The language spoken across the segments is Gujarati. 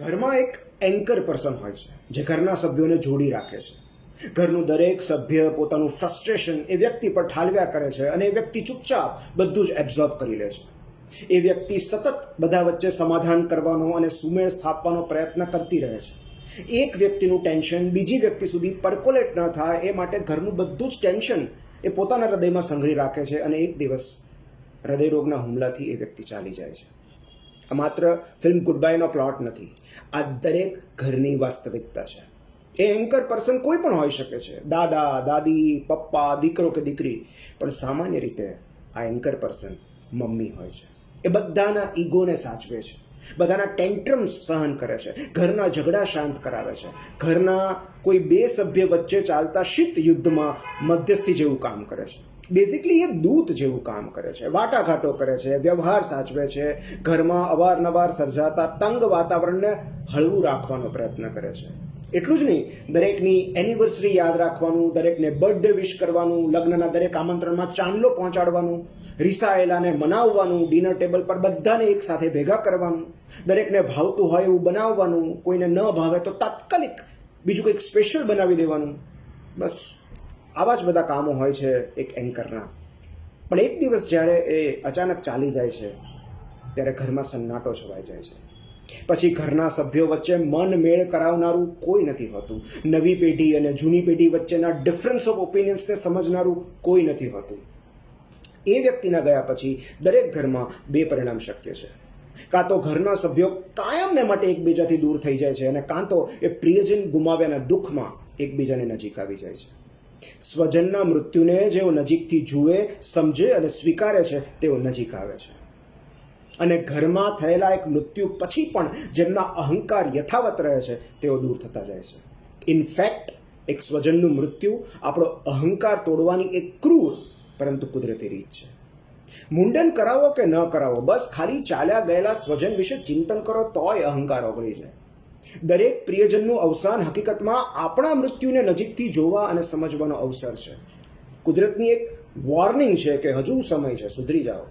ઘરમાં એક એન્કર પર્સન હોય છે જે ઘરના સભ્યોને જોડી રાખે છે. ઘરનું દરેક સભ્ય પોતાનું ફ્રસ્ટ્રેશન એ વ્યક્તિ પર ઠાલવ્યા કરે છે અને એ વ્યક્તિ ચૂપચાપ બધું જ એબ્ઝોર્બ કરી લે છે. એ વ્યક્તિ સતત બધા વચ્ચે સમાધાન કરવાનો અને સુમેળ સ્થાપવાનો પ્રયત્ન કરતી રહે છે. એક વ્યક્તિનું ટેન્શન બીજી વ્યક્તિ સુધી પરકોલેટ ન થાય એ માટે ઘરનું બધું જ ટેન્શન એ પોતાના હૃદયમાં સંઘરી રાખે છે અને એક દિવસ હૃદયરોગના હુમલાથી એ વ્યક્તિ ચાલી જાય છે. આ માત્ર ફિલ્મ ગુડ બાયનો પ્લોટ નથી, આ દરેક ઘરની વાસ્તવિકતા છે. એ એન્કર પર્સન કોઈ પણ હોઈ શકે છે, દાદા, દાદી, પપ્પા, દીકરો કે દીકરી, પણ સામાન્ય રીતે આ એન્કર પર્સન મમ્મી હોય છે. એ બધાના ઈગોને સાચવે છે, બધાના ટેન્ટ્રમ્સ સહન કરે છે, ઘરના ઝઘડા શાંત કરાવે છે, ઘરના કોઈ બે સભ્ય વચ્ચે ચાલતા શીત યુદ્ધમાં મધ્યસ્થી જેવું કામ કરે છે. બેઝિકલી એ દૂત જેવું કામ કરે છે, વાટાઘાટો કરે છે, વ્યવહાર સાચવે છે, ઘરમાં અવારનવાર સર્જાતા તંગ વાતાવરણને હળવું રાખવાનો પ્રયત્ન કરે છે. એટલું જ નહીં, દરેકની એનિવર્સરી યાદ રાખવાનું, દરેકને બર્થડે વિશ કરવાનું, લગ્નના દરેક આમંત્રણમાં ચાંદલો પહોંચાડવાનું, રિસાયેલાને મનાવવાનું, ડિનર ટેબલ પર બધાને એક સાથે ભેગા કરવાનું, દરેકને ભાવતું હોય એવું બનાવવાનું, કોઈને ન ભાવે તો તાત્કાલિક બીજું કંઈક સ્પેશિયલ બનાવી દેવાનું. બસ આવા જ બધા કામો હોય છે એક એન્કરના. પણ એક દિવસ જ્યારે એ અચાનક ચાલી જાય છે ત્યારે ઘરમાં સન્નાટો છવાઈ જાય છે. પછી ઘરના સભ્યો વચ્ચે મન મેળ કરાવનારું કોઈ નથી હોતું. નવી પેઢી અને જૂની પેઢી વચ્ચેના ડિફરન્સ ઓફ ઓપિનિયન્સને સમજનારું કોઈ નથી હોતું. એ વ્યક્તિના ગયા પછી દરેક ઘરમાં બે પરિણામ શક્ય છે. કાં તો ઘરના સભ્યો કાયમને માટે એકબીજાથી દૂર થઈ જાય છે અને કાં તો એ પ્રિયજન ગુમાવ્યાના દુઃખમાં એકબીજાને નજીક આવી જાય છે. સ્વજનના મૃત્યુને જેઓ નજીકથી જુએ, સમજે અને સ્વીકારે છે તેઓ નજીક આવે છે. અને ઘરમાં થયેલા એક મૃત્યુ પછી પણ જેમના અહંકાર યથાવત રહે છે તેઓ દૂર થતા જાય છે. ઇનફેક્ટ એક સ્વજનનું મૃત્યુ આપણો અહંકાર તોડવાની એક ક્રૂર પરંતુ કુદરતી રીત છે. મુંડન કરાવો કે ન કરાવો, બસ ખાલી ચાલ્યા ગયેલા સ્વજન વિશે ચિંતન કરો તોય અહંકાર ઓગળી જાય. દરેક પ્રિયજનનું અવસાન હકીકતમાં આપણા મૃત્યુને નજીકથી જોવા અને સમજવાનો અવસર છે. કુદરતની એક વોર્નિંગ છે કે હજુ સમય છે, સુધરી જાઓ.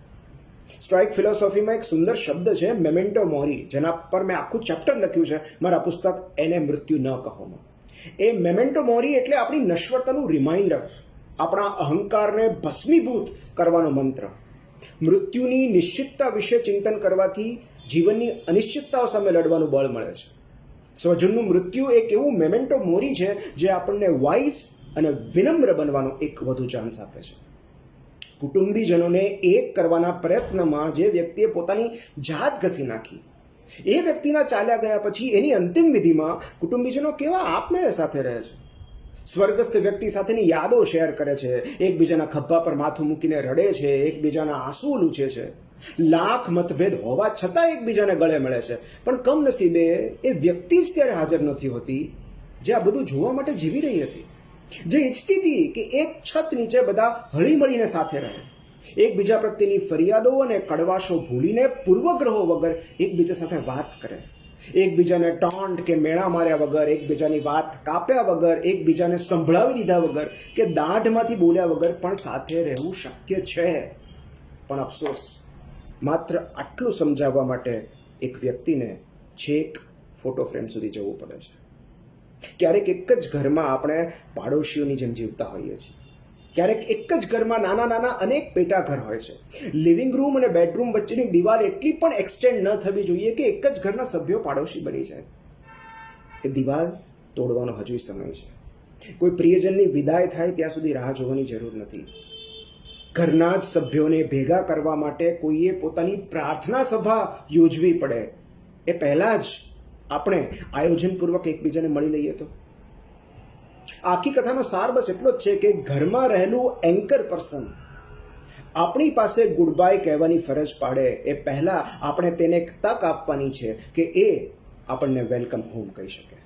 સ્ટ્રાઇક ફિલોસોફીમાં એક સુંદર શબ્દ છે મેમેન્ટો મોરી, જેના પર મેં આખું ચેપ્ટર લખ્યું છે મારા પુસ્તક એને મૃત્યુ ન કહોમાં. એ મેમેન્ટો મોરી એટલે આપણી નશ્વરતાનું રિમાઇન્ડર, આપણા અહંકારને ભસ્મીભૂત કરવાનો મંત્ર. મૃત્યુની નિશ્ચિતતા વિશે ચિંતન કરવાથી જીવનની અનિશ્ચિતતાઓ સામે લડવાનું બળ મળે છે. સ્વજનનું મૃત્યુ એક એવું મેમેન્ટો મોરી છે જે આપણને વાઇઝ અને વિનમ્ર બનવાનો એક વધુ ચાન્સ આપે છે. કુટુંબીજનોને એક કરવાના પ્રયત્નમાં જે વ્યક્તિએ પોતાની જાત ઘસી નાખી, એ વ્યક્તિના ચાલ્યા ગયા પછી એની અંતિમ વિધિમાં કુટુંબીજનો કેવા આપમેળે સાથે રહે છે. સ્વર્ગસ્થ વ્યક્તિ સાથેની યાદો શેર કરે છે, એકબીજાના ખભા પર માથું મૂકીને રડે છે, એકબીજાના આંસુ લૂછે છે. લાખ મતભેદ હોવા છતાં એકબીજાને ગળે મળે છે. પણ કમનસીબે એ વ્યક્તિ જ ત્યારે હાજર નથી હોતી જે આ બધું જોવા માટે જીવી રહી હતી, જે ઈચ્છતી હતી કે એક છત નીચે બધા હળીમળીને સાથે રહે, એકબીજા પ્રત્યેની ફરિયાદો અને કડવાશો ભૂલીને પૂર્વગ્રહો વગર એકબીજા સાથે વાત કરે, એકબીજાને ટોન્ટ કે મેણા માર્યા વગર, એકબીજાની વાત કાપ્યા વગર, એકબીજાને સંભળાવી દીધા વગર કે દાઢમાંથી બોલ્યા વગર પણ સાથે રહેવું શક્ય છે. પણ અફસોસ, માત્ર આટલું સમજાવવા માટે એક વ્યક્તિને છેક ફોટો ફ્રેમ સુધી જવું પડે છે. ક્યારેક એક જ ઘરમાં આપણે પાડોશીઓની જેમ જીવતા હોઈએ છીએ. ક્યારેક એક જ ઘરમાં નાના નાના અનેક પેટા ઘર હોય છે. લિવિંગ રૂમ અને બેડરૂમ વચ્ચેની દિવાલ એટલી પણ એક્સટેન્ડ ન થવી જોઈએ કે એક જ ઘરના સભ્યો પાડોશી બની જાય. એ દિવાલ તોડવાનો હજુ સમય છે. કોઈ પ્રિયજનની વિદાય થાય ત્યાં સુધી રાહ જોવાની જરૂર નથી. ઘરના જ સભ્યોને ભેગા કરવા માટે કોઈએ પોતાની પ્રાર્થના સભા યોજવી પડે એ પહેલાં જ આપણે આયોજનપૂર્વક એકબીજાને મળી લઈએ તો. આખી કથાનો સાર બસ એટલો જ છે કે ઘરમાં રહેલું એન્કર પર્સન આપણી પાસે ગુડ બાય કહેવાની ફરજ પાડે એ પહેલાં આપણે તેને એક તક આપવાની છે કે એ આપણને વેલકમ હોમ કહી શકે.